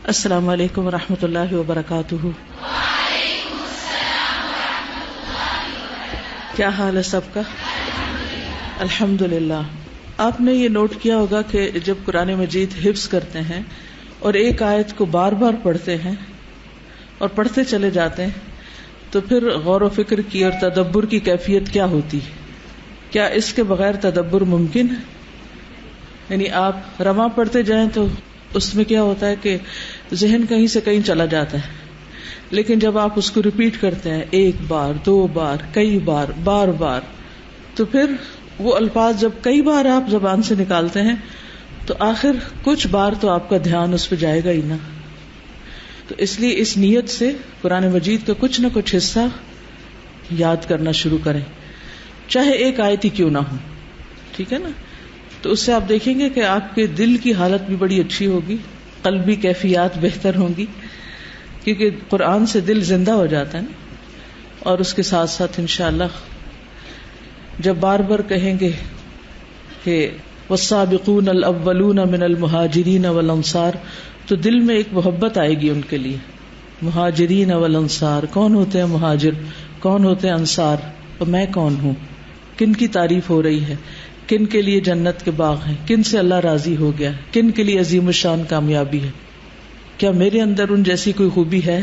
السلام علیکم ورحمۃ اللہ وبرکاتہ. کیا حال ہے سب کا؟ الحمدللہ. آپ نے یہ نوٹ کیا ہوگا کہ جب قرآن مجید حفظ کرتے ہیں اور ایک آیت کو بار بار پڑھتے ہیں اور پڑھتے چلے جاتے ہیں تو پھر غور و فکر کی اور تدبر کی کیفیت کیا ہوتی؟ کیا اس کے بغیر تدبر ممکن ہے؟ یعنی آپ رواں پڑھتے جائیں تو اس میں کیا ہوتا ہے کہ ذہن کہیں سے کہیں چلا جاتا ہے، لیکن جب آپ اس کو ریپیٹ کرتے ہیں ایک بار، دو بار، کئی بار، بار بار، تو پھر وہ الفاظ جب کئی بار آپ زبان سے نکالتے ہیں تو آخر کچھ بار تو آپ کا دھیان اس پہ جائے گا ہی نا. تو اس لیے اس نیت سے قرآن مجید کا کچھ نہ کچھ حصہ یاد کرنا شروع کریں، چاہے ایک آیت ہی کیوں نہ ہو. ٹھیک ہے نا؟ تو اس سے آپ دیکھیں گے کہ آپ کے دل کی حالت بھی بڑی اچھی ہوگی، قلبی کیفیات بہتر ہوں گی، کیونکہ قرآن سے دل زندہ ہو جاتا ہے نا. اور اس کے ساتھ ساتھ انشاءاللہ جب بار بار کہیں گے کہ والسابقون الاولون من المہاجرین والانصار، تو دل میں ایک محبت آئے گی ان کے لیے. مہاجرین والانصار، کون ہوتے ہیں مہاجر، کون ہوتے ہیں انصار، اور میں کون ہوں، کن کی تعریف ہو رہی ہے، کن کے لیے جنت کے باغ ہیں، کن سے اللہ راضی ہو گیا، کن کے لیے عظیم الشان کامیابی ہے، کیا میرے اندر ان جیسی کوئی خوبی ہے؟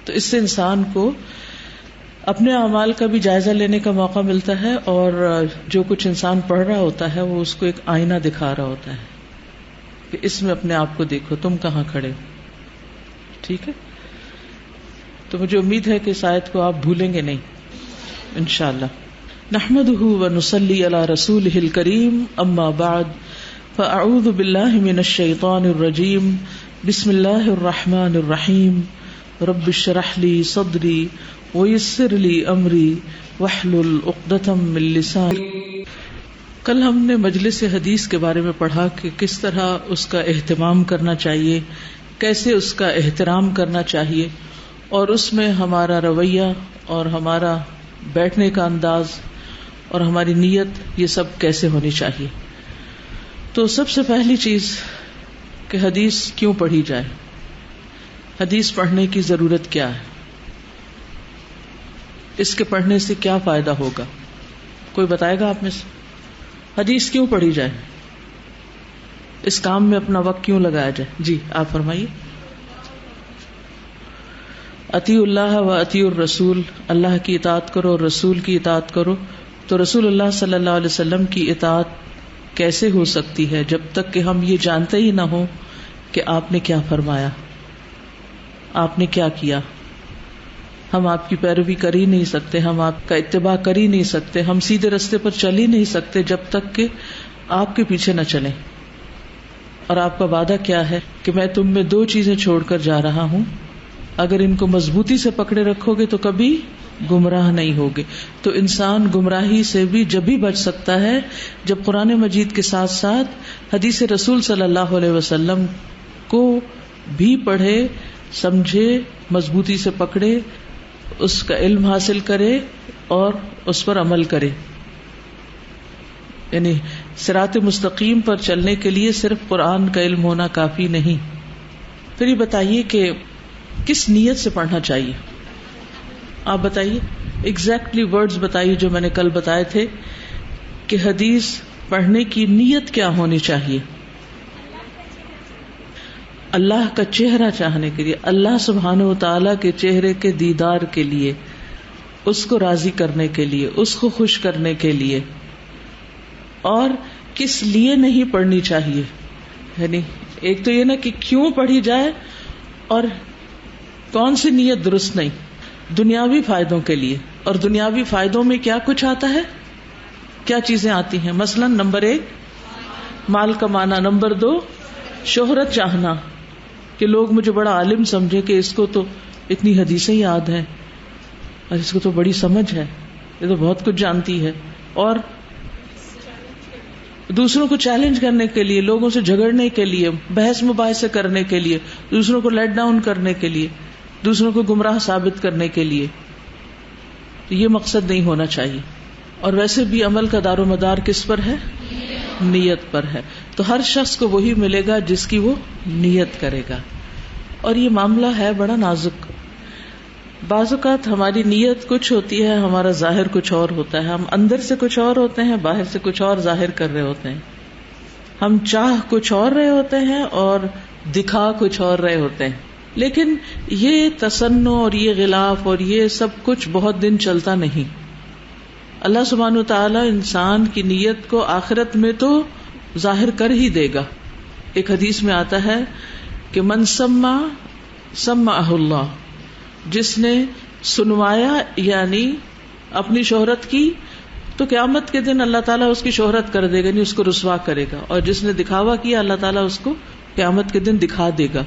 تو اس سے انسان کو اپنے اعمال کا بھی جائزہ لینے کا موقع ملتا ہے، اور جو کچھ انسان پڑھ رہا ہوتا ہے وہ اس کو ایک آئینہ دکھا رہا ہوتا ہے کہ اس میں اپنے آپ کو دیکھو، تم کہاں کھڑے ہو. ٹھیک ہے؟ تو مجھے امید ہے کہ اس آیت کو آپ بھولیں گے نہیں انشاءاللہ. نحمده ونصلي على رسوله الكريم، اما بعد فاعوذ بالله من الشيطان الرجيم. بسم الله الرحمن الرحيم. رب اشرح لي صدري ويسر لي امري واحلل عقدة من لساني. کل ہم نے مجلس حدیث کے بارے میں پڑھا کہ کس طرح اس کا اہتمام کرنا چاہیے، کیسے اس کا احترام کرنا چاہیے، اور اس میں ہمارا رویہ اور ہمارا بیٹھنے کا انداز اور ہماری نیت یہ سب کیسے ہونی چاہیے. تو سب سے پہلی چیز کہ حدیث کیوں پڑھی جائے، حدیث پڑھنے کی ضرورت کیا ہے، اس کے پڑھنے سے کیا فائدہ ہوگا؟ کوئی بتائے گا آپ میں سے؟ حدیث کیوں پڑھی جائے، اس کام میں اپنا وقت کیوں لگایا جائے؟ جی آپ فرمائیے. اطیعوا اللہ و اطیعوا الرسول، اللہ کی اطاعت کرو اور رسول کی اطاعت کرو. تو رسول اللہ صلی اللہ علیہ وسلم کی اطاعت کیسے ہو سکتی ہے جب تک کہ ہم یہ جانتے ہی نہ ہوں کہ آپ نے کیا فرمایا، آپ نے کیا کیا. ہم آپ کی پیروی کر ہی نہیں سکتے، ہم آپ کا اتباع کر ہی نہیں سکتے، ہم سیدھے رستے پر چل ہی نہیں سکتے جب تک کہ آپ کے پیچھے نہ چلیں. اور آپ کا وعدہ کیا ہے کہ میں تم میں دو چیزیں چھوڑ کر جا رہا ہوں، اگر ان کو مضبوطی سے پکڑے رکھو گے تو کبھی گمراہ نہیں ہوگے. تو انسان گمراہی سے بھی جب بھی بچ سکتا ہے جب قرآن مجید کے ساتھ ساتھ حدیث رسول صلی اللہ علیہ وسلم کو بھی پڑھے، سمجھے، مضبوطی سے پکڑے، اس کا علم حاصل کرے اور اس پر عمل کرے. یعنی صراط مستقیم پر چلنے کے لیے صرف قرآن کا علم ہونا کافی نہیں. پھر یہ بتائیے کہ کس نیت سے پڑھنا چاہیے؟ آپ بتائیے، ایگزیکٹلی ورڈز بتائیے جو میں نے کل بتائے تھے کہ حدیث پڑھنے کی نیت کیا ہونی چاہیے. اللہ کا چہرہ چاہنے کے لیے، اللہ سبحانہ و تعالیٰ کے چہرے کے دیدار کے لیے، اس کو راضی کرنے کے لیے، اس کو خوش کرنے کے لیے. اور کس لیے نہیں پڑھنی چاہیے، یعنی ایک تو یہ نا کہ کیوں پڑھی جائے اور کون سی نیت درست نہیں. دنیاوی فائدوں کے لیے، اور دنیاوی فائدوں میں کیا کچھ آتا ہے، کیا چیزیں آتی ہیں؟ مثلا نمبر 1 مال کمانا، نمبر 2 شہرت چاہنا کہ لوگ مجھے بڑا عالم سمجھے کہ اس کو تو اتنی حدیثیں یاد ہیں اور اس کو تو بڑی سمجھ ہے، یہ تو بہت کچھ جانتی ہے. اور دوسروں کو چیلنج کرنے کے لیے، لوگوں سے جھگڑنے کے لیے، بحث مباحثے کرنے کے لیے، دوسروں کو لیٹ ڈاؤن کرنے کے لیے، دوسروں کو گمراہ ثابت کرنے کے لیے. یہ مقصد نہیں ہونا چاہیے. اور ویسے بھی عمل کا دار و مدار کس پر ہے؟ نیت پر ہے. تو ہر شخص کو وہی ملے گا جس کی وہ نیت کرے گا. اور یہ معاملہ ہے بڑا نازک. بعض اوقات ہماری نیت کچھ ہوتی ہے, ہمارا ظاہر کچھ اور ہوتا ہے. ہم اندر سے کچھ اور ہوتے ہیں, باہر سے کچھ اور ظاہر کر رہے ہوتے ہیں. ہم چاہ کچھ اور رہے ہوتے ہیں اور دکھا کچھ اور رہے ہوتے ہیں. لیکن یہ تصنع اور یہ غلاف اور یہ سب کچھ بہت دن چلتا نہیں. اللہ سبحانہ وتعالی انسان کی نیت کو آخرت میں تو ظاہر کر ہی دے گا. ایک حدیث میں آتا ہے کہ من سمع سمعہ اللہ, جس نے سنوایا یعنی اپنی شہرت کی تو قیامت کے دن اللہ تعالیٰ اس کی شہرت کر دے گا, یعنی اس کو رسوا کرے گا. اور جس نے دکھاوا کیا اللہ تعالیٰ اس کو قیامت کے دن دکھا دے گا.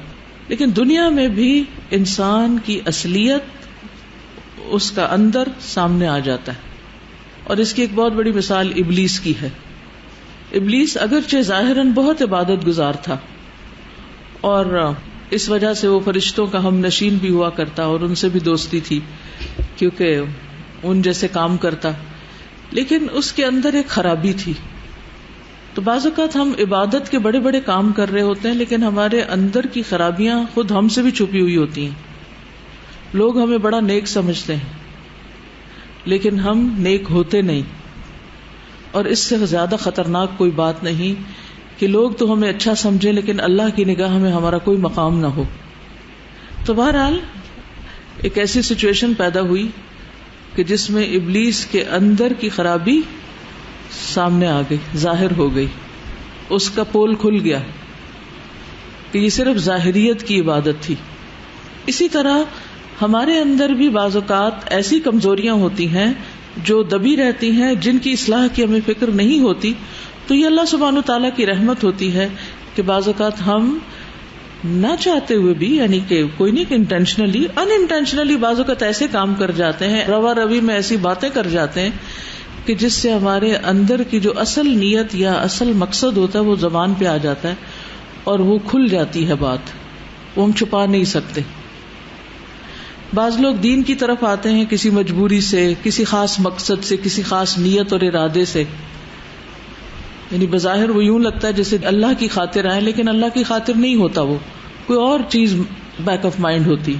لیکن دنیا میں بھی انسان کی اصلیت اس کا اندر سامنے آ جاتا ہے. اور اس کی ایک بہت بڑی مثال ابلیس کی ہے. ابلیس اگرچہ ظاہراً بہت عبادت گزار تھا اور اس وجہ سے وہ فرشتوں کا ہم نشین بھی ہوا کرتا اور ان سے بھی دوستی تھی کیونکہ ان جیسے کام کرتا, لیکن اس کے اندر ایک خرابی تھی. تو بعض اوقات ہم عبادت کے بڑے بڑے کام کر رہے ہوتے ہیں لیکن ہمارے اندر کی خرابیاں خود ہم سے بھی چھپی ہوئی ہوتی ہیں. لوگ ہمیں بڑا نیک سمجھتے ہیں لیکن ہم نیک ہوتے نہیں. اور اس سے زیادہ خطرناک کوئی بات نہیں کہ لوگ تو ہمیں اچھا سمجھیں لیکن اللہ کی نگاہ میں ہمارا کوئی مقام نہ ہو. تو بہرحال ایک ایسی سچویشن پیدا ہوئی کہ جس میں ابلیس کے اندر کی خرابی سامنے آ گئی, ظاہر ہو گئی. اس کا پول کھل گیا کہ یہ صرف ظاہریت کی عبادت تھی. اسی طرح ہمارے اندر بھی بعض اوقات ایسی کمزوریاں ہوتی ہیں جو دبی رہتی ہیں, جن کی اصلاح کی ہمیں فکر نہیں ہوتی. تو یہ اللہ سبحانہ تعالیٰ کی رحمت ہوتی ہے کہ بعض اوقات ہم نہ چاہتے ہوئے بھی, یعنی کہ کوئی نہیں کہ انٹینشنلی, ان انٹینشنلی بعض اوقات ایسے کام کر جاتے ہیں, روا روی میں ایسی باتیں کر جاتے ہیں کہ جس سے ہمارے اندر کی جو اصل نیت یا اصل مقصد ہوتا ہے وہ زبان پہ آ جاتا ہے اور وہ کھل جاتی ہے بات, وہ ہم چھپا نہیں سکتے. بعض لوگ دین کی طرف آتے ہیں کسی مجبوری سے, کسی خاص مقصد سے, کسی خاص نیت اور ارادے سے. یعنی بظاہر وہ یوں لگتا ہے جیسے اللہ کی خاطر آئے لیکن اللہ کی خاطر نہیں ہوتا, وہ کوئی اور چیز بیک آف مائنڈ ہوتی.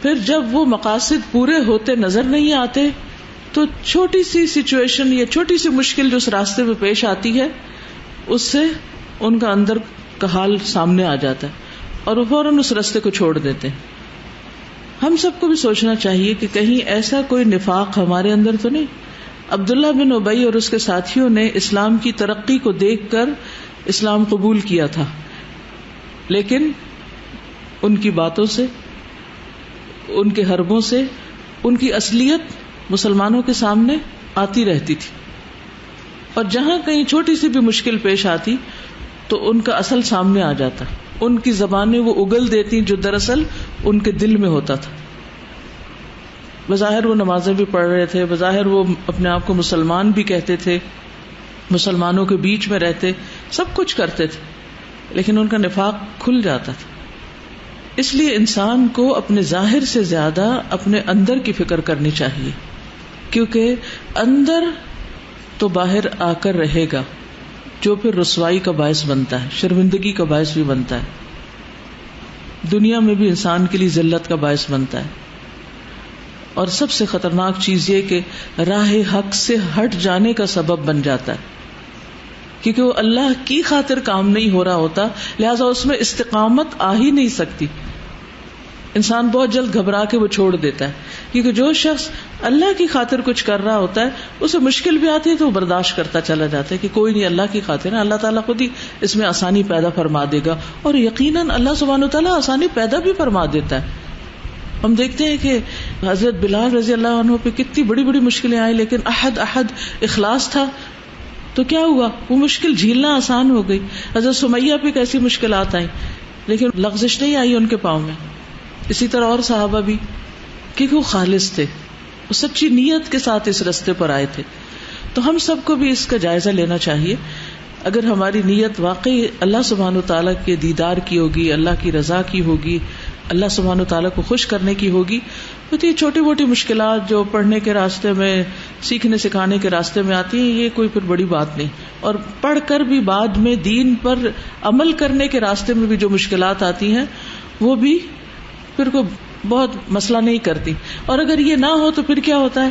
پھر جب وہ مقاصد پورے ہوتے نظر نہیں آتے تو چھوٹی سی سچویشن یا چھوٹی سی مشکل جو اس راستے میں پیش آتی ہے اس سے ان کا اندر کا حال سامنے آ جاتا ہے اور وہ فوراً اس راستے کو چھوڑ دیتے ہیں. ہم سب کو بھی سوچنا چاہیے کہ کہیں ایسا کوئی نفاق ہمارے اندر تو نہیں. عبداللہ بن ابی اور اس کے ساتھیوں نے اسلام کی ترقی کو دیکھ کر اسلام قبول کیا تھا, لیکن ان کی باتوں سے, ان کے حربوں سے ان کی اصلیت مسلمانوں کے سامنے آتی رہتی تھی. اور جہاں کہیں چھوٹی سی بھی مشکل پیش آتی تو ان کا اصل سامنے آ جاتا, ان کی زبانیں وہ اگل دیتی جو دراصل ان کے دل میں ہوتا تھا. بظاہر وہ نمازیں بھی پڑھ رہے تھے, بظاہر وہ اپنے آپ کو مسلمان بھی کہتے تھے, مسلمانوں کے بیچ میں رہتے, سب کچھ کرتے تھے, لیکن ان کا نفاق کھل جاتا تھا. اس لیے انسان کو اپنے ظاہر سے زیادہ اپنے اندر کی فکر کرنی چاہیے, کیونکہ اندر تو باہر آ کر رہے گا جو پھر رسوائی کا باعث بنتا ہے, شرمندگی کا باعث بھی بنتا ہے, دنیا میں بھی انسان کے لیے ذلت کا باعث بنتا ہے. اور سب سے خطرناک چیز یہ کہ راہ حق سے ہٹ جانے کا سبب بن جاتا ہے, کیونکہ وہ اللہ کی خاطر کام نہیں ہو رہا ہوتا, لہذا اس میں استقامت آ ہی نہیں سکتی. انسان بہت جلد گھبرا کے وہ چھوڑ دیتا ہے, کیونکہ جو شخص اللہ کی خاطر کچھ کر رہا ہوتا ہے اسے مشکل بھی آتی ہے تو وہ برداشت کرتا چلا جاتا ہے کہ کوئی نہیں, اللہ کی خاطر ہے, اللہ تعالیٰ خود ہی اس میں آسانی پیدا فرما دے گا. اور یقیناً اللہ سبحانہ وتعالیٰ آسانی پیدا بھی فرما دیتا ہے. ہم دیکھتے ہیں کہ حضرت بلال رضی اللہ عنہ پہ کتنی بڑی بڑی مشکلیں آئی, لیکن احد اخلاص تھا تو کیا ہوا, وہ مشکل جھیلنا آسان ہو گئی. حضرت سمیہ پہ کیسی مشکلات آئیں لیکن لغزش نہیں آئی ان کے پاؤں میں. اسی طرح اور صحابہ بھی, کیونکہ وہ خالص تھے, وہ سچی نیت کے ساتھ اس راستے پر آئے تھے. تو ہم سب کو بھی اس کا جائزہ لینا چاہیے. اگر ہماری نیت واقعی اللہ سبحانہ تعالیٰ کے دیدار کی ہوگی, اللہ کی رضا کی ہوگی, اللہ سبحانہ تعالیٰ کو خوش کرنے کی ہوگی, ہوتی چھوٹی موٹی مشکلات جو پڑھنے کے راستے میں، سیکھنے سکھانے کے راستے میں آتی ہیں، یہ کوئی پھر بڑی بات نہیں. اور پڑھ کر بھی بعد میں دین پر عمل کرنے کے راستے میں بھی جو مشکلات آتی ہیں وہ بھی پھر کوئی بہت مسئلہ نہیں کرتی. اور اگر یہ نہ ہو تو پھر کیا ہوتا ہے،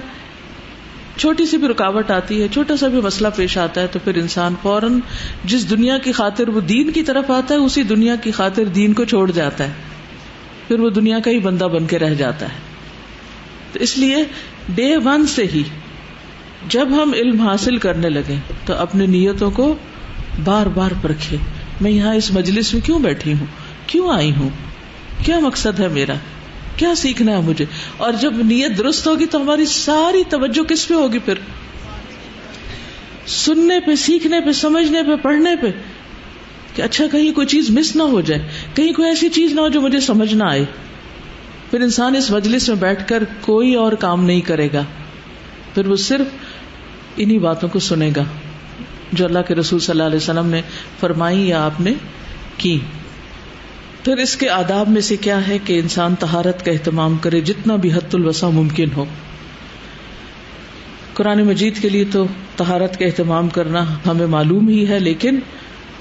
چھوٹی سی بھی رکاوٹ آتی ہے، چھوٹا سا بھی مسئلہ پیش آتا ہے تو پھر انسان فوراً جس دنیا کی خاطر وہ دین کی طرف آتا ہے اسی دنیا کی خاطر دین کو چھوڑ جاتا ہے، پھر وہ دنیا کا ہی بندہ بن کے رہ جاتا ہے. تو اس لیے ڈے 1 سے ہی جب ہم علم حاصل کرنے لگیں تو اپنی نیتوں کو بار بار پرکھیں. میں یہاں اس مجلس میں کیوں بیٹھی ہوں، کیوں آئی ہوں، کیا مقصد ہے میرا، کیا سیکھنا ہے مجھے. اور جب نیت درست ہوگی تو ہماری ساری توجہ کس پہ ہوگی، پھر سننے پہ، سیکھنے پہ، سمجھنے پہ، پڑھنے پہ، کہ اچھا کہیں کوئی چیز مس نہ ہو جائے، کہیں کوئی ایسی چیز نہ ہو جو مجھے سمجھ نہ آئے. پھر انسان اس مجلس میں بیٹھ کر کوئی اور کام نہیں کرے گا، پھر وہ صرف انہی باتوں کو سنے گا جو اللہ کے رسول صلی اللہ علیہ وسلم نے فرمائی یا آپ نے کی. پھر اس کے آداب میں سے کیا ہے کہ انسان طہارت کا اہتمام کرے جتنا بھی حد الوسع ممکن ہو. قرآن مجید کے لیے تو طہارت کا اہتمام کرنا ہمیں معلوم ہی ہے، لیکن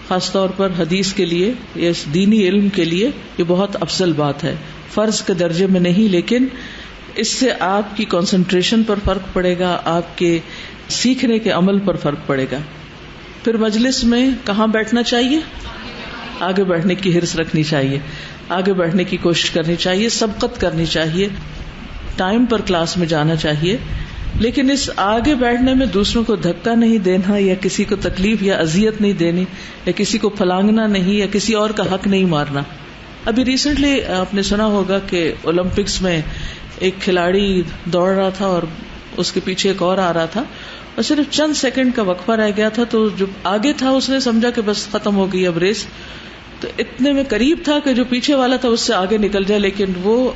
خاص طور پر حدیث کے لیے یا اس دینی علم کے لیے یہ بہت افضل بات ہے. فرض کے درجے میں نہیں، لیکن اس سے آپ کی کنسنٹریشن پر فرق پڑے گا، آپ کے سیکھنے کے عمل پر فرق پڑے گا. پھر مجلس میں کہاں بیٹھنا چاہیے؟ آگے بیٹھنے کی حرص رکھنی چاہیے، آگے بیٹھنے کی کوشش کرنی چاہیے، سبقت کرنی چاہیے، ٹائم پر کلاس میں جانا چاہیے. لیکن اس آگے بیٹھنے میں دوسروں کو دھکا نہیں دینا، یا کسی کو تکلیف یا اذیت نہیں دینی، یا کسی کو پھلانگنا نہیں، یا کسی اور کا حق نہیں مارنا. ابھی ریسنٹلی آپ نے سنا ہوگا کہ اولمپکس میں ایک کھلاڑی دوڑ رہا تھا اور اس کے پیچھے ایک اور آ رہا تھا، اور صرف چند سیکنڈ کا وقفہ رہ گیا تھا، تو جو آگے تھا اس نے سمجھا کہ بس ختم ہو گئی اب ریس، تو اتنے میں قریب تھا کہ جو پیچھے والا تھا اس سے آگے نکل جائے، لیکن وہ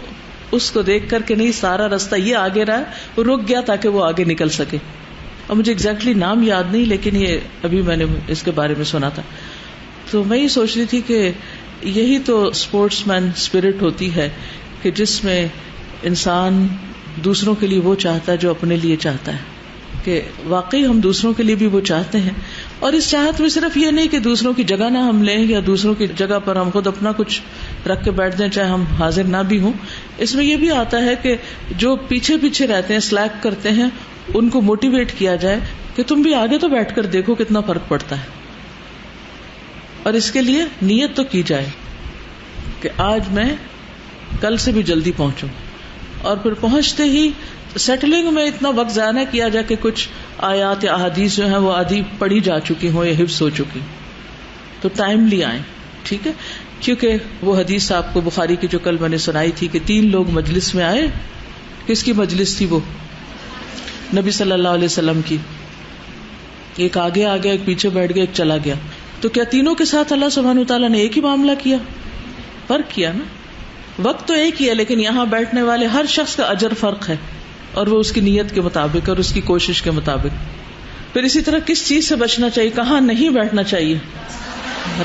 اس کو دیکھ کر کے نہیں، سارا راستہ یہ آگے رہا، وہ رک گیا تاکہ وہ آگے نکل سکے. اور مجھے ایگزیکٹلی نام یاد نہیں، لیکن یہ ابھی میں نے اس کے بارے میں سنا تھا. تو میں یہ سوچ رہی تھی کہ یہی تو اسپورٹس مین اسپرٹ ہوتی ہے کہ جس میں انسان دوسروں کے لیے وہ چاہتا ہے جو اپنے لیے چاہتا ہے، کہ واقعی ہم دوسروں کے لیے بھی وہ چاہتے ہیں. اور اس چاہت میں صرف یہ نہیں کہ دوسروں کی جگہ نہ ہم لیں یا دوسروں کی جگہ پر ہم خود اپنا کچھ رکھ کے بیٹھ جائیں چاہے ہم حاضر نہ بھی ہوں. اس میں یہ بھی آتا ہے کہ جو پیچھے پیچھے رہتے ہیں، سلیک کرتے ہیں، ان کو موٹیویٹ کیا جائے کہ تم بھی آگے تو بیٹھ کر دیکھو کتنا فرق پڑتا ہے. اور اس کے لیے نیت تو کی جائے کہ آج میں کل سے بھی جلدی پہنچوں، اور پھر پہنچتے ہی سیٹلنگ میں اتنا وقت ضائع نہ کیا جائے کہ کچھ آیات یا احادیث جو ہیں وہ آدھی پڑھی جا چکی ہوں یا حفظ ہو چکی، تو ٹائملی آئیں. ٹھیک ہے، کیونکہ وہ حدیث آپ کو بخاری کی جو کل میں نے سنائی تھی کہ 3 لوگ مجلس میں آئے. کس کی مجلس تھی وہ؟ نبی صلی اللہ علیہ وسلم کی. ایک آگے آ گیا، ایک پیچھے بیٹھ گیا، ایک چلا گیا. تو کیا تینوں کے ساتھ اللہ سبحانہ وتعالیٰ نے ایک ہی معاملہ کیا؟ فرق کیا نا. وقت تو ایک ہی ہے، لیکن یہاں بیٹھنے والے ہر شخص کا اجر فرق ہے، اور وہ اس کی نیت کے مطابق اور اس کی کوشش کے مطابق. پھر اسی طرح کس چیز سے بچنا چاہیے؟ کہاں نہیں بیٹھنا چاہیے؟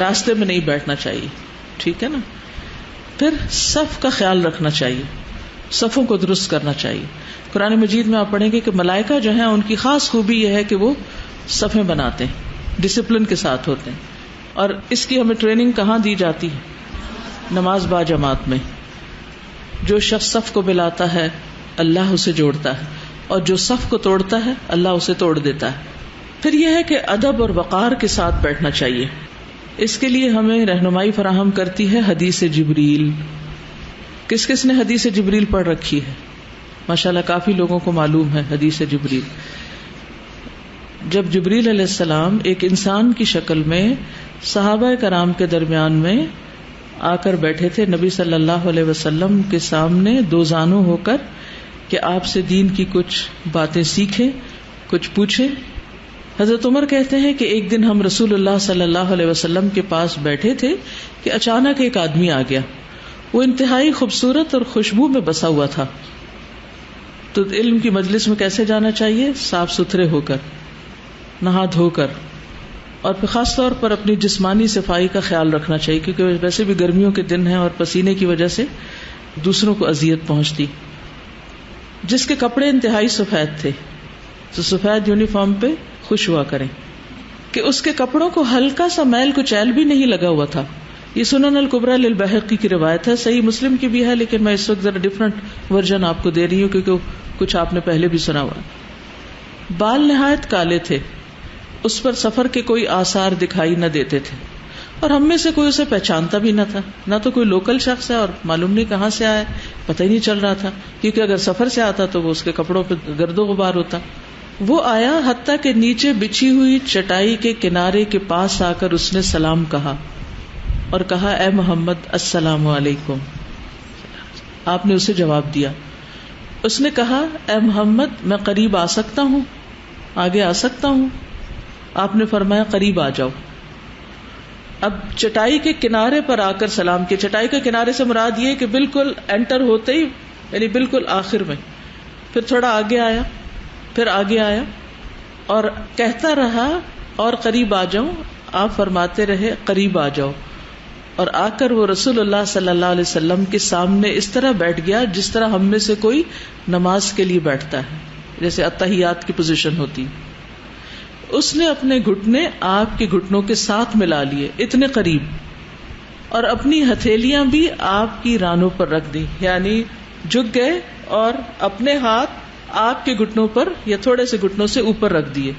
راستے میں نہیں بیٹھنا چاہیے. ٹھیک ہے نا. پھر صف کا خیال رکھنا چاہیے، صفوں کو درست کرنا چاہیے. قرآن مجید میں آپ پڑھیں گے کہ ملائکہ جو ہیں ان کی خاص خوبی یہ ہے کہ وہ صفیں بناتے ہیں، ڈسپلن کے ساتھ ہوتے ہیں. اور اس کی ہمیں ٹریننگ کہاں دی جاتی ہے؟ نماز با جماعت میں. جو شخص صف کو ملاتا ہے اللہ اسے جوڑتا ہے، اور جو صف کو توڑتا ہے اللہ اسے توڑ دیتا ہے. پھر یہ ہے کہ ادب اور وقار کے ساتھ بیٹھنا چاہیے. اس کے لیے ہمیں رہنمائی فراہم کرتی ہے حدیث جبریل. کس کس نے حدیث جبریل پڑھ رکھی ہے؟ ماشاءاللہ کافی لوگوں کو معلوم ہے حدیث جبریل. جب جبریل علیہ السلام ایک انسان کی شکل میں صحابہ کرام کے درمیان میں آ کر بیٹھے تھے نبی صلی اللہ علیہ وسلم کے سامنے 2 زانو ہو کر کہ آپ سے دین کی کچھ باتیں سیکھیں، کچھ پوچھیں. حضرت عمر کہتے ہیں کہ ایک دن ہم رسول اللہ صلی اللہ علیہ وسلم کے پاس بیٹھے تھے کہ اچانک ایک آدمی آ گیا. وہ انتہائی خوبصورت اور خوشبو میں بسا ہوا تھا. تو علم کی مجلس میں کیسے جانا چاہیے؟ صاف ستھرے ہو کر، نہا دھو کر، اور پھر خاص طور پر اپنی جسمانی صفائی کا خیال رکھنا چاہیے، کیونکہ ویسے بھی گرمیوں کے دن ہیں اور پسینے کی وجہ سے دوسروں کو اذیت پہنچتی. جس کے کپڑے انتہائی سفید تھے، تو سفید یونیفارم پہ خوش ہوا کریں، کہ اس کے کپڑوں کو ہلکا سا میل کچیل بھی نہیں لگا ہوا تھا. یہ سنن الکبریٰ للبیہقی کی روایت ہے، صحیح مسلم کی بھی ہے، لیکن میں اس وقت ذرا ڈفرنٹ ورژن آپ کو دے رہی ہوں کیونکہ کچھ آپ نے پہلے بھی سنا ہوا. بال نہایت کالے تھے، اس پر سفر کے کوئی آثار دکھائی نہ دیتے تھے، اور ہم میں سے کوئی اسے پہچانتا بھی نہ تھا، نہ تو کوئی لوکل شخص ہے اور معلوم نہیں کہاں سے آیا، پتہ ہی نہیں چل رہا تھا، کیونکہ اگر سفر سے آتا تو وہ اس کے کپڑوں پہ گرد و غبار ہوتا. وہ آیا حتیٰ کہ نیچے بچھی ہوئی چٹائی کے کنارے کے پاس آ کر اس نے سلام کہا اور کہا اے محمد السلام علیکم. آپ نے اسے جواب دیا. اس نے کہا اے محمد میں قریب آ سکتا ہوں، آگے آ سکتا ہوں؟ آپ نے فرمایا قریب آ جاؤ. اب چٹائی کے کنارے پر آ کر سلام کیا. چٹائی کے کنارے سے مراد یہ کہ بالکل انٹر ہوتے ہی، یعنی بالکل آخر میں. پھر تھوڑا آگے آیا، پھر آگے آیا اور کہتا رہا اور قریب آ جاؤں. آپ فرماتے رہے قریب آ جاؤ، اور آ کر وہ رسول اللہ صلی اللہ علیہ وسلم کے سامنے اس طرح بیٹھ گیا جس طرح ہم میں سے کوئی نماز کے لیے بیٹھتا ہے، جیسے اتحیات کی پوزیشن ہوتی. اس نے اپنے گھٹنے آپ کے گھٹنوں کے ساتھ ملا لیے اتنے قریب، اور اپنی ہتھیلیاں بھی آپ کی رانوں پر رکھ دی، یعنی جھک گئے اور اپنے ہاتھ آپ کے گھٹنوں پر یا تھوڑے سے گھٹنوں سے اوپر رکھ دیے،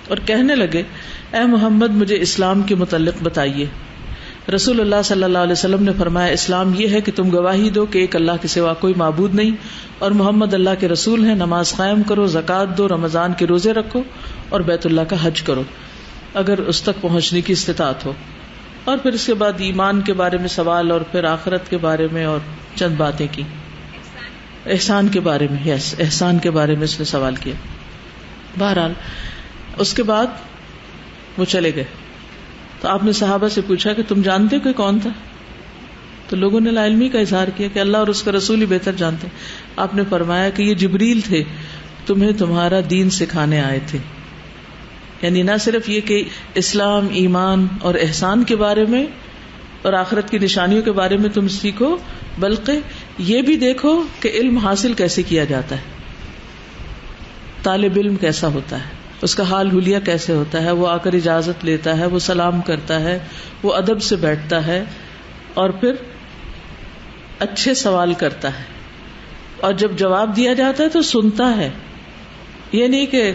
اور کہنے لگے اے محمد مجھے اسلام کے متعلق بتائیے. رسول اللہ صلی اللہ علیہ وسلم نے فرمایا اسلام یہ ہے کہ تم گواہی دو کہ ایک اللہ کے سوا کوئی معبود نہیں اور محمد اللہ کے رسول ہیں، نماز قائم کرو، زکوٰۃ دو، رمضان کے روزے رکھو اور بیت اللہ کا حج کرو اگر اس تک پہنچنے کی استطاعت ہو. اور پھر اس کے بعد ایمان کے بارے میں سوال، اور پھر آخرت کے بارے میں اور چند باتیں کی. احسان کے بارے میں، احسان کے بارے میں اس نے سوال کیا. بہرحال اس کے بعد وہ چلے گئے. تو آپ نے صحابہ سے پوچھا کہ تم جانتے کہ کون تھا؟ تو لوگوں نے لا علمی کا اظہار کیا کہ اللہ اور اس کا رسول ہی بہتر جانتے. آپ نے فرمایا کہ یہ جبریل تھے، تمہیں تمہارا دین سکھانے آئے تھے. یعنی نہ صرف یہ کہ اسلام، ایمان اور احسان کے بارے میں اور آخرت کی نشانیوں کے بارے میں تم سیکھو، بلکہ یہ بھی دیکھو کہ علم حاصل کیسے کیا جاتا ہے، طالب علم کیسا ہوتا ہے، اس کا حال حلیہ کیسے ہوتا ہے، وہ آ کر اجازت لیتا ہے، وہ سلام کرتا ہے، وہ ادب سے بیٹھتا ہے، اور پھر اچھے سوال کرتا ہے، اور جب جواب دیا جاتا ہے تو سنتا ہے، یہ نہیں کہ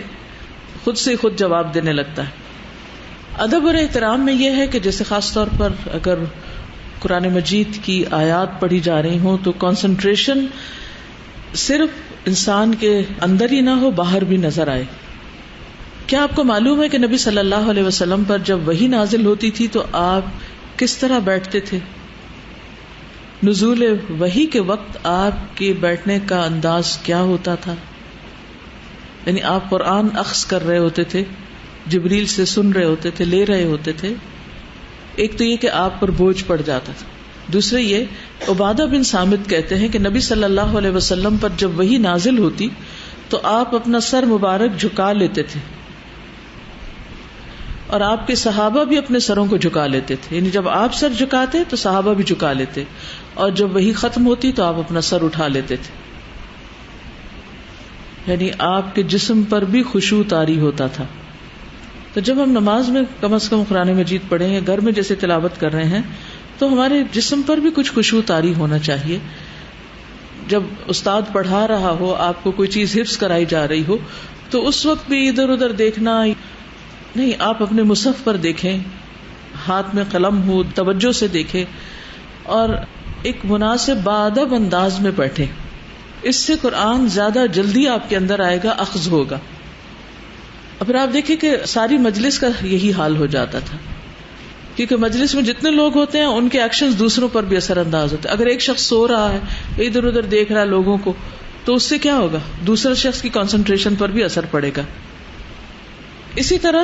خود سے خود جواب دینے لگتا ہے. ادب اور احترام میں یہ ہے کہ جیسے خاص طور پر اگر قرآن مجید کی آیات پڑھی جا رہی ہوں تو کنسنٹریشن صرف انسان کے اندر ہی نہ ہو، باہر بھی نظر آئے. کیا آپ کو معلوم ہے کہ نبی صلی اللہ علیہ وسلم پر جب وحی نازل ہوتی تھی تو آپ کس طرح بیٹھتے تھے؟ نزول وحی کے وقت آپ کے بیٹھنے کا انداز کیا ہوتا تھا؟ یعنی آپ قرآن اخذ کر رہے ہوتے تھے، جبریل سے سن رہے ہوتے تھے، لے رہے ہوتے تھے. ایک تو یہ کہ آپ پر بوجھ پڑ جاتا تھا، دوسرے یہ عبادہ بن صامت کہتے ہیں کہ نبی صلی اللہ علیہ وسلم پر جب وحی نازل ہوتی تو آپ اپنا سر مبارک جھکا لیتے تھے، اور آپ کے صحابہ بھی اپنے سروں کو جھکا لیتے تھے. یعنی جب آپ سر جھکاتے تو صحابہ بھی جھکا لیتے، اور جب وحی ختم ہوتی تو آپ اپنا سر اٹھا لیتے تھے. یعنی آپ کے جسم پر بھی خشوع طاری ہوتا تھا. تو جب ہم نماز میں کم از کم قرآن مجید پڑھیں یا گھر میں جیسے تلاوت کر رہے ہیں تو ہمارے جسم پر بھی کچھ خشوع طاری ہونا چاہیے. جب استاد پڑھا رہا ہو، آپ کو کوئی چیز حفظ کرائی جا رہی ہو تو اس وقت بھی ادھر ادھر دیکھنا نہیں، آپ اپنے مصحف پر دیکھیں، ہاتھ میں قلم ہو، توجہ سے دیکھیں اور ایک مناسب باادب انداز میں بیٹھیں. اس سے قرآن زیادہ جلدی آپ کے اندر آئے گا، اخذ ہوگا. پھر آپ دیکھیں کہ ساری مجلس کا یہی حال ہو جاتا تھا، کیونکہ مجلس میں جتنے لوگ ہوتے ہیں ان کے ایکشنز دوسروں پر بھی اثر انداز ہوتے ہیں. اگر ایک شخص سو رہا ہے، ادھر ادھر دیکھ رہا ہے لوگوں کو، تو اس سے کیا ہوگا؟ دوسرے شخص کی کنسنٹریشن پر بھی اثر پڑے گا. اسی طرح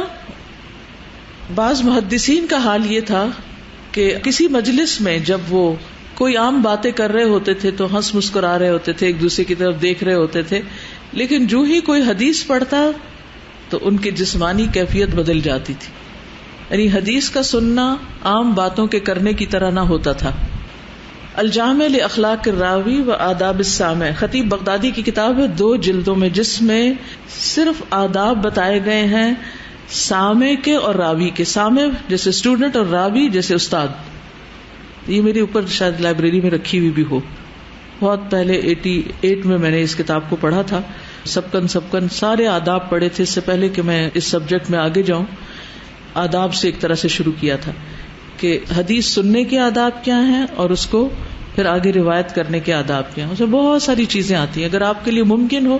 بعض محدثین کا حال یہ تھا کہ کسی مجلس میں جب وہ کوئی عام باتیں کر رہے ہوتے تھے تو ہنس مسکرا رہے ہوتے تھے، ایک دوسرے کی طرف دیکھ رہے ہوتے تھے، لیکن جو ہی کوئی حدیث پڑھتا تو ان کی جسمانی کیفیت بدل جاتی تھی. یعنی حدیث کا سننا عام باتوں کے کرنے کی طرح نہ ہوتا تھا. الجامع لاخلاق الراوی و آداب السامع، خطیب بغدادی کی کتاب ہے، 2 جلدوں میں، جس میں صرف آداب بتائے گئے ہیں سامع کے اور راوی کے. سامع جیسے اسٹوڈنٹ اور راوی جیسے استاد. یہ میرے اوپر شاید لائبریری میں رکھی ہوئی بھی ہو. بہت پہلے 88 میں نے اس کتاب کو پڑھا تھا. سبکن سارے آداب پڑھے تھے. اس سے پہلے کہ میں اس سبجیکٹ میں آگے جاؤں، آداب سے ایک طرح سے شروع کیا تھا کہ حدیث سننے کے آداب کیا ہیں اور اس کو پھر آگے روایت کرنے کے آداب کیا ہیں. اس میں بہت ساری چیزیں آتی ہیں. اگر آپ کے لیے ممکن ہو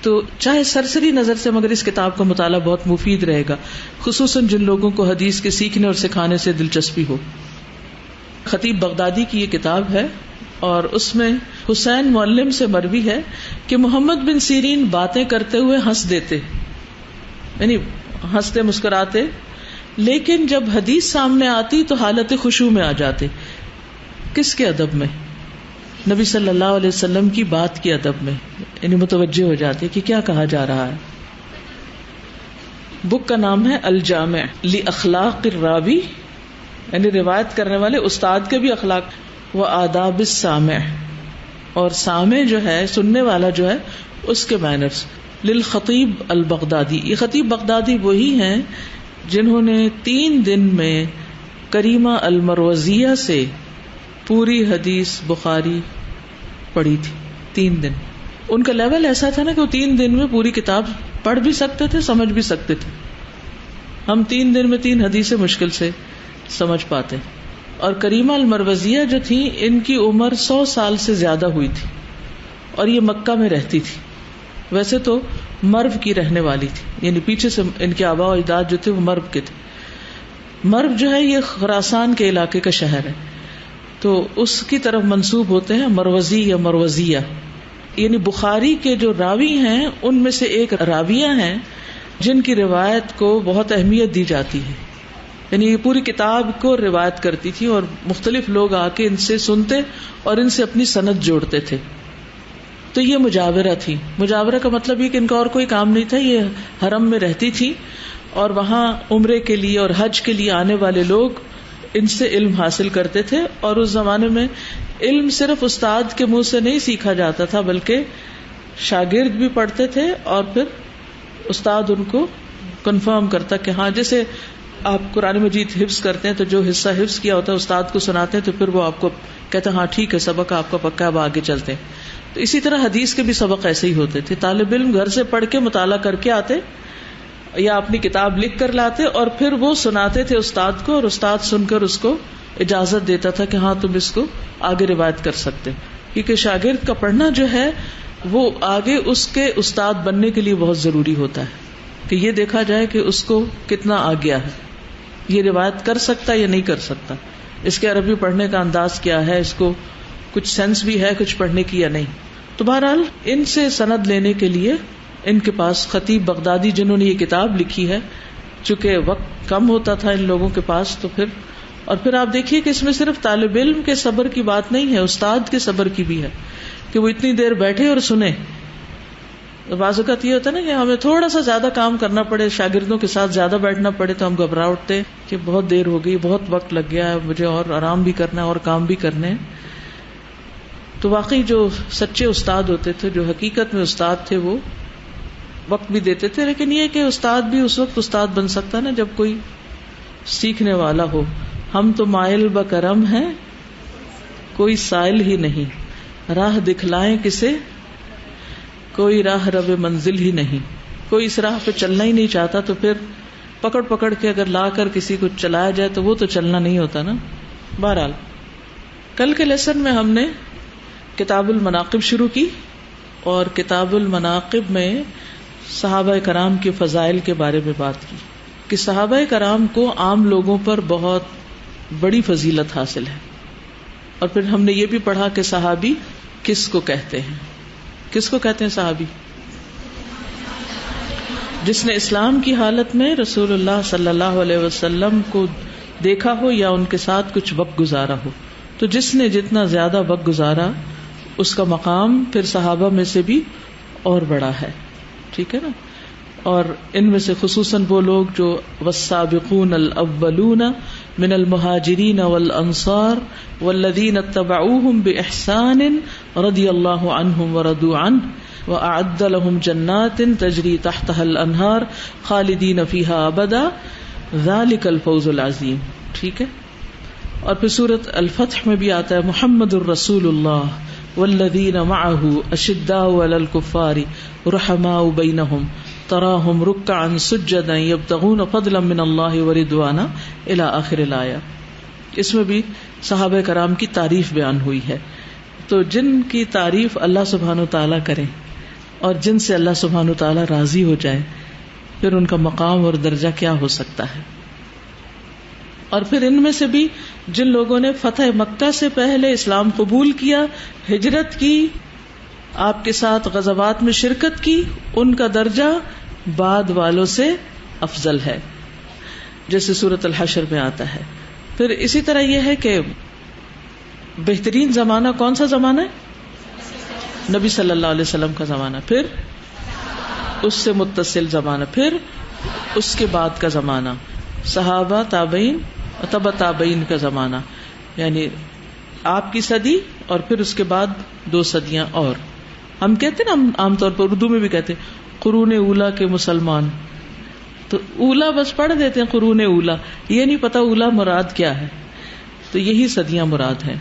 تو چاہے سرسری نظر سے مگر اس کتاب کا مطالعہ بہت مفید رہے گا، خصوصاً جن لوگوں کو حدیث کے سیکھنے اور سکھانے سے دلچسپی ہو. خطیب بغدادی کی یہ کتاب ہے اور اس میں حسین معلم سے مروی ہے کہ محمد بن سیرین باتیں کرتے ہوئے ہنس دیتے، یعنی ہنستے مسکراتے، لیکن جب حدیث سامنے آتی تو حالت خشوع میں آ جاتے. کس کے ادب میں؟ نبی صلی اللہ علیہ وسلم کی بات کے ادب میں، یعنی متوجہ ہو جاتے کہ کیا کہا جا رہا ہے. بک کا نام ہے الجامع لاخلاق الراوی، یعنی روایت کرنے والے استاد کے بھی اخلاق، و آداب السامع، اور سامع جو ہے سننے والا جو ہے اس کے مینرز. للخطیب البغدادی، یہ خطیب بغدادی وہی ہیں جنہوں نے 3 دن میں کریمہ المروزیہ سے پوری حدیث بخاری پڑھی تھی. 3 دن. ان کا لیول ایسا تھا نا کہ وہ 3 دن میں پوری کتاب پڑھ بھی سکتے تھے، سمجھ بھی سکتے تھے. ہم 3 دن میں 3 حدیثیں مشکل سے سمجھ پاتے. اور کریمہ المروزیہ جو تھی ان کی عمر 100 سال سے زیادہ ہوئی تھی اور یہ مکہ میں رہتی تھی. ویسے تو مرو کی رہنے والی تھی، یعنی پیچھے سے ان کے آباء و اجداد جو تھے وہ مرو کے تھے. مرو جو ہے یہ خراسان کے علاقے کا شہر ہے، تو اس کی طرف منسوب ہوتے ہیں مروزی یا مروزیہ. یعنی بخاری کے جو راوی ہیں ان میں سے ایک راویہ ہیں جن کی روایت کو بہت اہمیت دی جاتی ہے. یعنی یہ پوری کتاب کو روایت کرتی تھی اور مختلف لوگ آ کے ان سے سنتے اور ان سے اپنی سند جوڑتے تھے. تو یہ مجاورہ تھی. مجاورہ کا مطلب یہ کہ ان کا اور کوئی کام نہیں تھا، یہ حرم میں رہتی تھی اور وہاں عمرے کے لیے اور حج کے لیے آنے والے لوگ ان سے علم حاصل کرتے تھے. اور اس زمانے میں علم صرف استاد کے منہ سے نہیں سیکھا جاتا تھا بلکہ شاگرد بھی پڑھتے تھے اور پھر استاد ان کو کنفرم کرتا کہ ہاں، جیسے آپ قرآن مجید حفظ کرتے ہیں تو جو حصہ حفظ کیا ہوتا ہے استاد کو سناتے ہیں تو پھر وہ آپ کو کہتے ہیں ہاں ٹھیک ہے سبق آپ کا پکا ہے، اب آگے چلتے ہیں. تو اسی طرح حدیث کے بھی سبق ایسے ہی ہوتے تھے. طالب علم گھر سے پڑھ کے مطالعہ کر کے آتے یا اپنی کتاب لکھ کر لاتے اور پھر وہ سناتے تھے استاد کو، اور استاد سن کر اس کو اجازت دیتا تھا کہ ہاں تم اس کو آگے روایت کر سکتے. کیونکہ شاگرد کا پڑھنا جو ہے وہ آگے اس کے استاد بننے کے لیے بہت ضروری ہوتا ہے کہ یہ دیکھا جائے کہ اس کو کتنا آ گیا ہے، یہ روایت کر سکتا یا نہیں کر سکتا، اس کے عربی پڑھنے کا انداز کیا ہے، اس کو کچھ سینس بھی ہے کچھ پڑھنے کی یا نہیں. تو بہرحال ان سے سند لینے کے لیے ان کے پاس خطیب بغدادی جنہوں نے یہ کتاب لکھی ہے، چونکہ وقت کم ہوتا تھا ان لوگوں کے پاس، تو پھر آپ دیکھیے کہ اس میں صرف طالب علم کے صبر کی بات نہیں ہے، استاد کے صبر کی بھی ہے کہ وہ اتنی دیر بیٹھے اور سنیں. بعض اوقات یہ ہوتا ہے نا کہ ہمیں تھوڑا سا زیادہ کام کرنا پڑے، شاگردوں کے ساتھ زیادہ بیٹھنا پڑے تو ہم گھبرا اٹھتے کہ بہت دیر ہو گئی، بہت وقت لگ گیا ہے، مجھے اور آرام بھی کرنا ہے اور کام بھی کرنے. تو واقعی جو سچے استاد ہوتے تھے، جو حقیقت میں استاد تھے، وہ وقت بھی دیتے تھے. لیکن یہ کہ استاد بھی اس وقت استاد بن سکتا نا جب کوئی سیکھنے والا ہو. ہم تو مائل بکرم ہیں، کوئی سائل ہی نہیں، راہ دکھلائیں کسے، کوئی راہ رب منزل ہی نہیں. کوئی اس راہ پہ چلنا ہی نہیں چاہتا تو پھر پکڑ پکڑ کے اگر لا کر کسی کو چلایا جائے تو وہ تو چلنا نہیں ہوتا نا. بہرحال کل کے لیسن میں ہم نے کتاب المناقب شروع کی اور کتاب المناقب میں صحابہ کرام کے فضائل کے بارے میں بات کی کہ صحابہ کرام کو عام لوگوں پر بہت بڑی فضیلت حاصل ہے. اور پھر ہم نے یہ بھی پڑھا کہ صحابی کس کو کہتے ہیں. کس کو کہتے ہیں صحابی؟ جس نے اسلام کی حالت میں رسول اللہ صلی اللہ علیہ وسلم کو دیکھا ہو یا ان کے ساتھ کچھ وقت گزارا ہو. تو جس نے جتنا زیادہ وقت گزارا اس کا مقام پھر صحابہ میں سے بھی اور بڑا ہے. ٹھیک ہے نا. اور ان میں سے خصوصاً وہ لوگ جو والسابقون الاولون من المہاجرین والانصار والذین اتبعوہم بإحسان رضی اللہ عنہم ورضوا عنہ وأعد لهم جنات تجری تحتها الانہار خالدین فیہا ابدا ذلک الفوز العظیم. ٹھیک ہے. اور پھر سورۃ الفتح میں بھی آتا ہے محمد الرسول اللہ والذین معه اشداء علی الکفار رحماء بینہم تراہم رکعا سجدا یبتغون فضلا من اللہ ورضوانا الی آخر الآیہ. اس میں بھی صحابہ کرام کی تعریف بیان ہوئی ہے. تو جن کی تعریف اللہ سبحانہ وتعالی کرے اور جن سے اللہ سبحانہ وتعالی راضی ہو جائے, پھر ان کا مقام اور درجہ کیا ہو سکتا ہے. اور پھر ان میں سے بھی جن لوگوں نے فتح مکہ سے پہلے اسلام قبول کیا, ہجرت کی, آپ کے ساتھ غزوات میں شرکت کی, ان کا درجہ بعد والوں سے افضل ہے, جیسے سورۃ الحشر میں آتا ہے. پھر اسی طرح یہ ہے کہ بہترین زمانہ کون سا زمانہ ہے؟ نبی صلی اللہ علیہ وسلم کا زمانہ, پھر اس سے متصل زمانہ, پھر اس کے بعد کا زمانہ, صحابہ تابعین اور تبع تابعین کا زمانہ, یعنی آپ کی صدی اور پھر اس کے بعد 2 صدیاں. اور ہم کہتے ہیں نا عام طور پر اردو میں بھی کہتے ہیں قرون اولا کے مسلمان, تو اولا بس پڑھ دیتے ہیں قرون اولا, یہ نہیں پتا اولا مراد کیا ہے. تو یہی صدیاں مراد ہیں.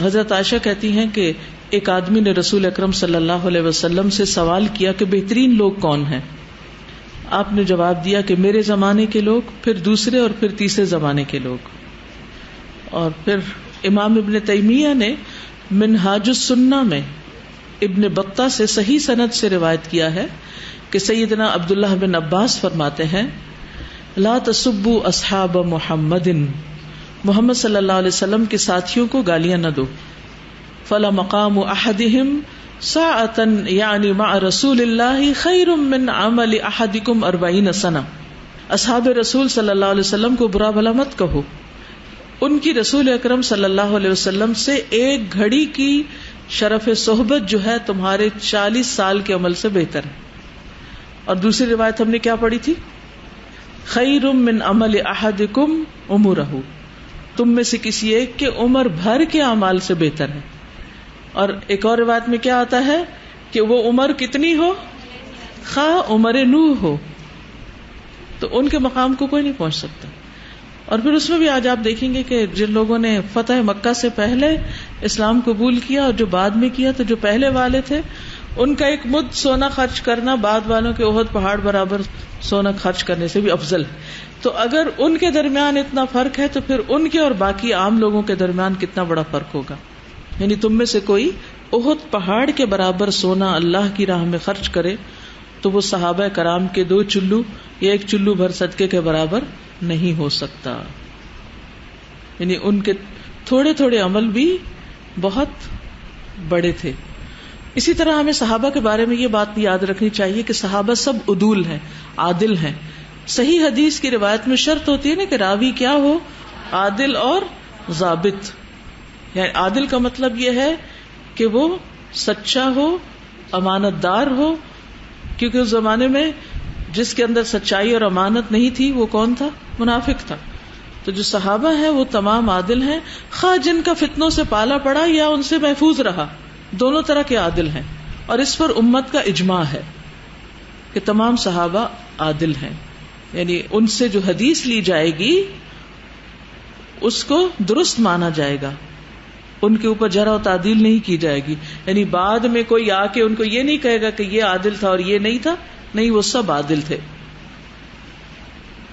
حضرت عائشہ کہتی ہیں کہ ایک آدمی نے رسول اکرم صلی اللہ علیہ وسلم سے سوال کیا کہ بہترین لوگ کون ہیں. آپ نے جواب دیا کہ میرے زمانے کے لوگ, پھر دوسرے, اور پھر تیسرے زمانے کے لوگ. اور پھر امام ابن تیمیہ نے منہاج السنہ میں ابن بطہ سے صحیح سند سے روایت کیا ہے کہ سیدنا عبداللہ بن عباس فرماتے ہیں لا تسبوا اصحاب محمد, محمد صلی اللہ علیہ وسلم کے ساتھیوں کو گالیاں نہ دو. فلا مقام احدہم ساعة یعنی مع رسول اللہ خیر من عمل احدکم 40 سنہ. اصحاب رسول صلی اللہ علیہ وسلم کو برا بھلا مت کہو, ان کی رسول اکرم صلی اللہ علیہ وسلم سے ایک گھڑی کی شرف صحبت جو ہے تمہارے 40 سال کے عمل سے بہتر ہے. اور دوسری روایت ہم نے کیا پڑھی تھی؟ خیر من عمل احدکم عمرہ, تم میں سے کسی ایک کے عمر بھر کے اعمال سے بہتر ہے. اور ایک اور روایت میں کیا آتا ہے کہ وہ عمر کتنی ہو, خواہ عمر نوح ہو, تو ان کے مقام کو کوئی نہیں پہنچ سکتا. اور پھر اس میں بھی آج آپ دیکھیں گے کہ جن لوگوں نے فتح مکہ سے پہلے اسلام قبول کیا اور جو بعد میں کیا, تو جو پہلے والے تھے ان کا ایک مد سونا خرچ کرنا بعد والوں کے احد پہاڑ برابر سونا خرچ کرنے سے بھی افضل ہے. تو اگر ان کے درمیان اتنا فرق ہے تو پھر ان کے اور باقی عام لوگوں کے درمیان کتنا بڑا فرق ہوگا. یعنی تم میں سے کوئی احد پہاڑ کے برابر سونا اللہ کی راہ میں خرچ کرے تو وہ صحابہ کرام کے 2 چلو یا 1 چلو بھر صدقے کے برابر نہیں ہو سکتا. یعنی ان کے تھوڑے تھوڑے عمل بھی بہت بڑے تھے. اسی طرح ہمیں صحابہ کے بارے میں یہ بات بھی یاد رکھنی چاہیے کہ صحابہ سب عدول ہیں, عادل ہیں. صحیح حدیث کی روایت میں شرط ہوتی ہے نا کہ راوی کیا ہو, عادل اور ضابط. یعنی عادل کا مطلب یہ ہے کہ وہ سچا ہو, امانت دار ہو, کیونکہ اس زمانے میں جس کے اندر سچائی اور امانت نہیں تھی وہ کون تھا؟ منافق تھا. تو جو صحابہ ہیں وہ تمام عادل ہیں, خواہ جن کا فتنوں سے پالا پڑا یا ان سے محفوظ رہا, دونوں طرح کے عادل ہیں. اور اس پر امت کا اجماع ہے کہ تمام صحابہ عادل ہیں. یعنی ان سے جو حدیث لی جائے گی اس کو درست مانا جائے گا, ان کے اوپر جرح و تعدیل نہیں کی جائے گی. یعنی بعد میں کوئی آ کے ان کو یہ نہیں کہے گا کہ یہ عادل تھا اور یہ نہیں تھا, نہیں, وہ سب عادل تھے.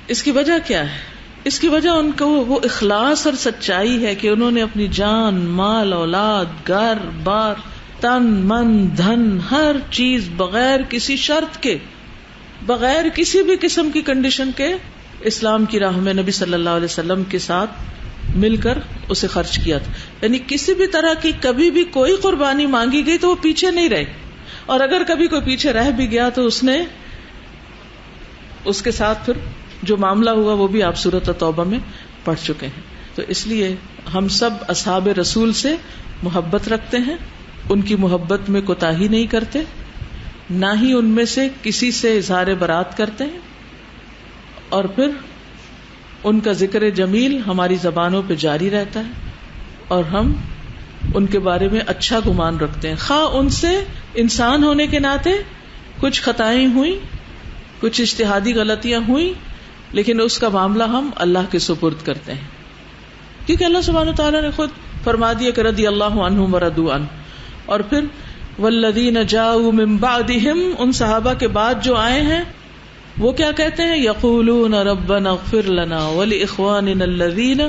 اس کی وجہ کیا ہے؟ اس کی وجہ ان کو وہ اخلاص اور سچائی ہے کہ انہوں نے اپنی جان, مال, اولاد, گھر بار, تن من دھن, ہر چیز بغیر کسی شرط کے, بغیر کسی بھی قسم کی کنڈیشن کے اسلام کی راہ میں نبی صلی اللہ علیہ وسلم کے ساتھ مل کر اسے خرچ کیا تھا. یعنی کسی بھی طرح کی کبھی بھی کوئی قربانی مانگی گئی تو وہ پیچھے نہیں رہے, اور اگر کبھی کوئی پیچھے رہ بھی گیا تو اس نے اس کے ساتھ پھر جو معاملہ ہوا وہ بھی آپ سورۃ توبہ میں پڑھ چکے ہیں. تو اس لیے ہم سب اصحاب رسول سے محبت رکھتے ہیں, ان کی محبت میں کوتاہی نہیں کرتے, نہ ہی ان میں سے کسی سے اظہار برات کرتے ہیں. اور پھر ان کا ذکر جمیل ہماری زبانوں پہ جاری رہتا ہے اور ہم ان کے بارے میں اچھا گمان رکھتے ہیں، خواہ ان سے انسان ہونے کے ناطے کچھ خطائیں ہوئی، کچھ اجتہادی غلطیاں ہوئی، لیکن اس کا معاملہ ہم اللہ کے سپرد کرتے ہیں، کیونکہ اللہ سبحانہ وتعالیٰ نے خود فرما دیا کہ رضی اللہ عنہم ورضوا عنہ. اور پھر والذین جاؤوا من بعدہم، ان صحابہ کے بعد جو آئے ہیں وہ کیا کہتے ہیں؟ یقولون ربنا اغفر لنا ولاخواننا الذین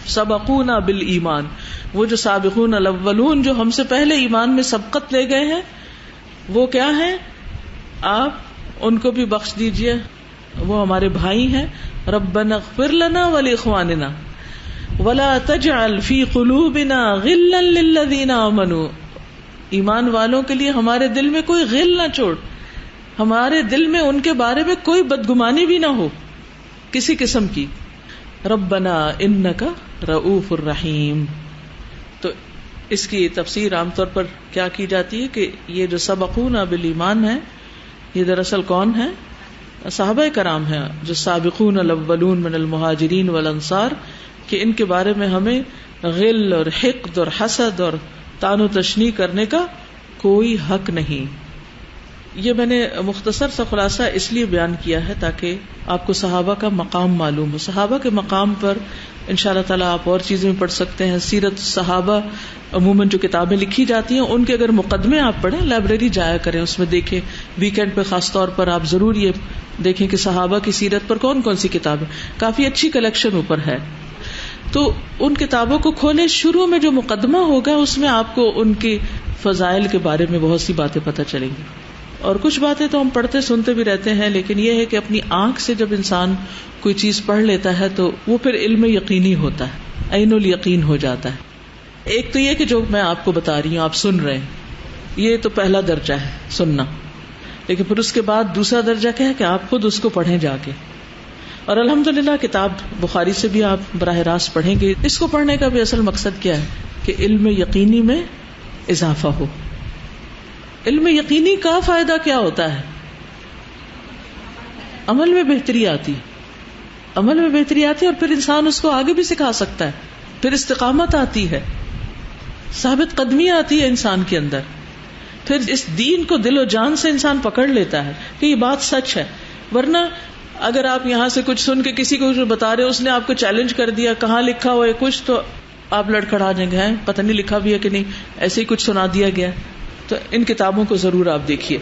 سبقونا بالایمان. وہ جو سابقون الاولون جو ہم سے پہلے ایمان میں سبقت لے گئے ہیں وہ کیا ہیں؟ آپ ان کو بھی بخش دیجئے، وہ ہمارے بھائی ہیں. ربنا اغفر لنا ولاخواننا ولا تجعل فی قلوبنا غلا للذین آمنوا. ایمان والوں کے لیے ہمارے دل میں کوئی غل نہ چھوڑ، ہمارے دل میں ان کے بارے میں کوئی بدگمانی بھی نہ ہو کسی قسم کی. ربنا انک رؤوف الرحیم. تو اس کی تفسیر عام طور پر کیا کی جاتی ہے کہ یہ جو سبقونا بالایمان ہے یہ دراصل کون ہے؟ صحابہ کرام ہیں جو سابقون الاولون من المہاجرین والانصار، کہ ان کے بارے میں ہمیں غل اور حقد اور حسد اور طعن و تشنیع کرنے کا کوئی حق نہیں. یہ میں نے مختصر سا خلاصہ اس لیے بیان کیا ہے تاکہ آپ کو صحابہ کا مقام معلوم ہو. صحابہ کے مقام پر انشاءاللہ تعالیٰ آپ اور چیزیں پڑھ سکتے ہیں. سیرت صحابہ عموماً جو کتابیں لکھی جاتی ہیں ان کے اگر مقدمے آپ پڑھیں، لائبریری جایا کریں، اس میں دیکھیں. ویکینڈ پہ خاص طور پر آپ ضرور یہ دیکھیں کہ صحابہ کی سیرت پر کون کون سی کتابیں، کافی اچھی کلیکشن اوپر ہے. تو ان کتابوں کو کھولے، شروع میں جو مقدمہ ہوگا اس میں آپ کو ان کی فضائل کے بارے میں بہت سی باتیں پتہ چلیں گی. اور کچھ باتیں تو ہم پڑھتے سنتے بھی رہتے ہیں، لیکن یہ ہے کہ اپنی آنکھ سے جب انسان کوئی چیز پڑھ لیتا ہے تو وہ پھر علم یقینی ہوتا ہے، عین الیقین ہو جاتا ہے. ایک تو یہ کہ جو میں آپ کو بتا رہی ہوں آپ سن رہے ہیں، یہ تو پہلا درجہ ہے سننا، لیکن پھر اس کے بعد دوسرا درجہ کیا ہے کہ آپ خود اس کو پڑھیں جا کے. اور الحمدللہ کتاب بخاری سے بھی آپ براہ راست پڑھیں گے. اس کو پڑھنے کا بھی اصل مقصد کیا ہے کہ علم یقینی میں اضافہ ہو. علم یقینی کا فائدہ کیا ہوتا ہے؟ عمل میں بہتری آتی، عمل میں بہتری آتی ہے اور پھر انسان اس کو آگے بھی سکھا سکتا ہے. پھر استقامت آتی ہے، ثابت قدمی آتی ہے انسان کے اندر. پھر اس دین کو دل و جان سے انسان پکڑ لیتا ہے کہ یہ بات سچ ہے. ورنہ اگر آپ یہاں سے کچھ سن کے کسی کو بتا رہے، اس نے آپ کو چیلنج کر دیا کہاں لکھا ہوا ہے کچھ، تو آپ لڑکھڑا جائیں گے، پتہ نہیں لکھا بھی ہے کہ نہیں، ایسے ہی کچھ سنا دیا گیا. تو ان کتابوں کو ضرور آپ دیکھیے.